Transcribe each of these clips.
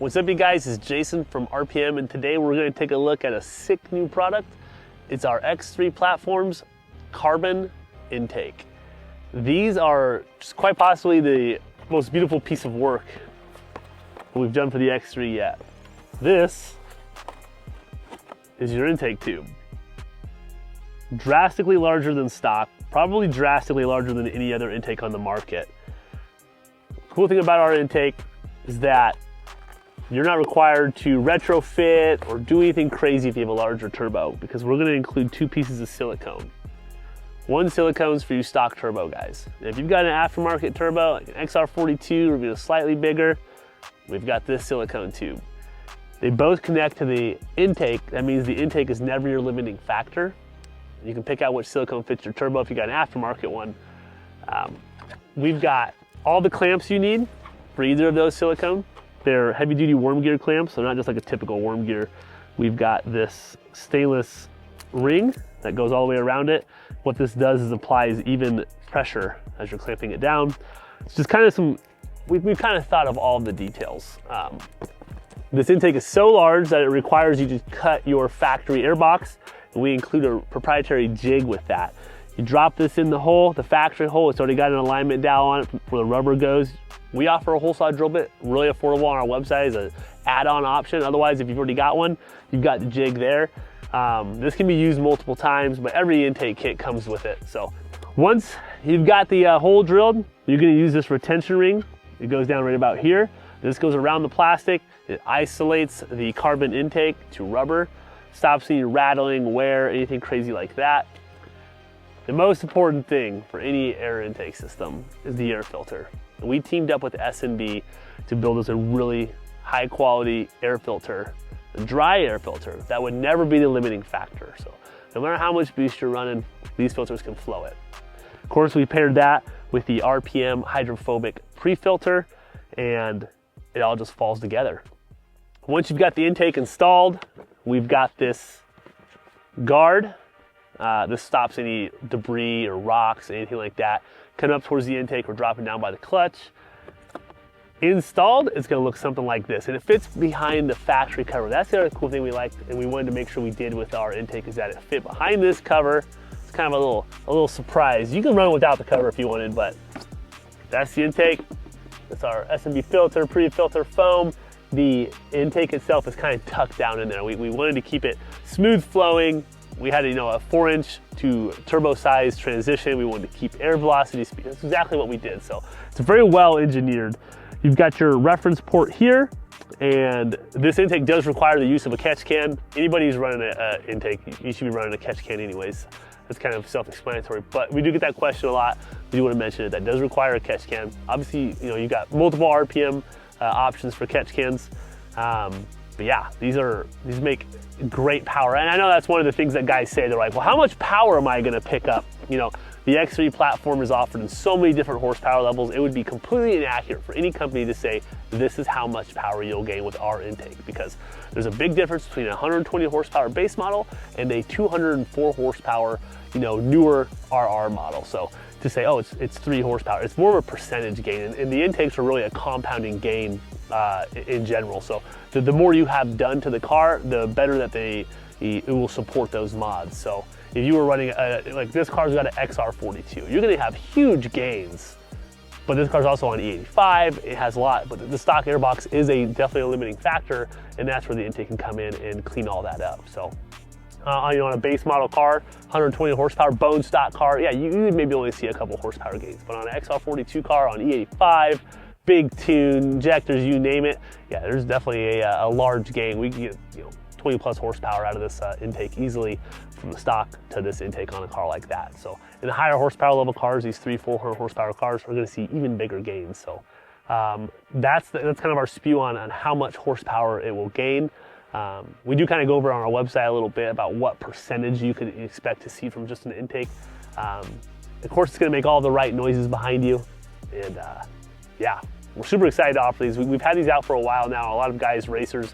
What's up, you guys? It's Jason from RPM, and today we're going to take a look at a sick new product. It's our X3 platform's carbon intake. These are just quite possibly the most beautiful piece of work we've done for the X3 yet. This is your intake tube. Drastically larger than stock, probably drastically larger than any other intake on the market. Cool thing about our intake is that you're not required to retrofit or do anything crazy if you have a larger turbo, because we're going to include two pieces of silicone. One silicone's for you stock turbo guys. And if you've got an aftermarket turbo, like an XR42 or even slightly bigger, we've got this silicone tube. They both connect to the intake. That means the intake is never your limiting factor. You can pick out which silicone fits your turbo if you got an aftermarket one. We've got all the clamps you need for either of those silicone. They're heavy duty worm gear clamps, so not just like a typical worm gear. We've got this stainless ring that goes all the way around it. What this does is applies even pressure as you're clamping it down. It's just kind of we've kind of thought of all of the details. This intake is so large that it requires you to cut your factory air box, and we include a proprietary jig with that. You drop this in the hole, the factory hole. It's already got an alignment dial on it where the rubber goes. We offer a hole saw drill bit, really affordable on our website as an add-on option. Otherwise, if you've already got one, you've got the jig there. This can be used multiple times, but every intake kit comes with it. So once you've got the hole drilled, you're gonna use this retention ring. It goes down right about here. This goes around the plastic. It isolates the carbon intake to rubber, stops any rattling, wear, anything crazy like that. The most important thing for any air intake system is the air filter. And we teamed up with S&B to build us a really high quality air filter, a dry air filter that would never be the limiting factor. So no matter how much boost you're running, these filters can flow it. Of course, we paired that with the RPM hydrophobic pre-filter, and it all just falls together. Once you've got the intake installed, we've got this guard. This stops any debris or rocks, anything like that, coming up towards the intake or dropping down by the clutch. Installed, it's gonna look something like this, and it fits behind the factory cover. That's the other cool thing we liked, and we wanted to make sure we did with our intake, is that it fit behind this cover. It's kind of a little surprise. You can run without the cover if you wanted, but that's the intake. That's our S&B filter, pre-filter foam. The intake itself is kind of tucked down in there. We wanted to keep it smooth flowing. We had a 4-inch to turbo size transition. We wanted to keep air velocity speed. That's exactly what we did. So it's very well engineered. You've got your reference port here, and this intake does require the use of a catch can. Anybody who's running an intake, you should be running a catch can anyways. That's kind of self-explanatory, but we do get that question a lot. We do want to mention it. That does require a catch can. Obviously, you've got multiple RPM options for catch cans. But yeah, these make great power. And I know that's one of the things that guys say. They're like, well, how much power am I gonna pick up? The X3 platform is offered in so many different horsepower levels. It would be completely inaccurate for any company to say, this is how much power you'll gain with our intake, because there's a big difference between a 120 horsepower base model and a 204 horsepower, newer RR model. So to say, oh, it's 3 horsepower, it's more of a percentage gain, and the intakes are really a compounding gain in general. So the more you have done to the car, the better that it will support those mods. So if you were running, like this car's got an XR42, you're gonna have huge gains, but this car's also on E85, it has a lot, but the stock airbox is definitely a limiting factor, and that's where the intake can come in and clean all that up. So on a base model car, 120 horsepower, bone stock car, yeah, you would maybe only see a couple horsepower gains, but on an XR42 car, on E85, big tune, injectors, you name it, yeah, there's definitely a large gain. We can get 20 plus horsepower out of this intake easily from the stock to this intake on a car like that. So in the higher horsepower level cars, these 300-400 horsepower cars, are going to see even bigger gains. So that's kind of our spew on how much horsepower it will gain. We do kind of go over on our website a little bit about what percentage you could expect to see from just an intake. Of course, it's going to make all the right noises behind you, and yeah, we're super excited to offer these. We've had these out for a while now. A lot of guys, racers,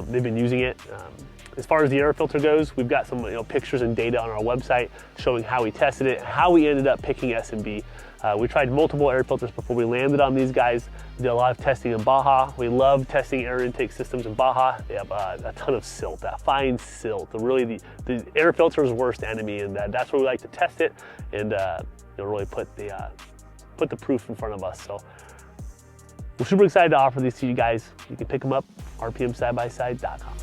they've been using it. As far as the air filter goes, we've got some pictures and data on our website showing how we tested it, how we ended up picking S&B. We tried multiple air filters before we landed on these guys. We did a lot of testing in Baja. We love testing air intake systems in Baja. They have a ton of silt, that fine silt. Really the air filter's worst enemy, and that's where we like to test it and really put the proof in front of us. So we're super excited to offer these to you guys. You can pick them up, rpmsidebyside.com.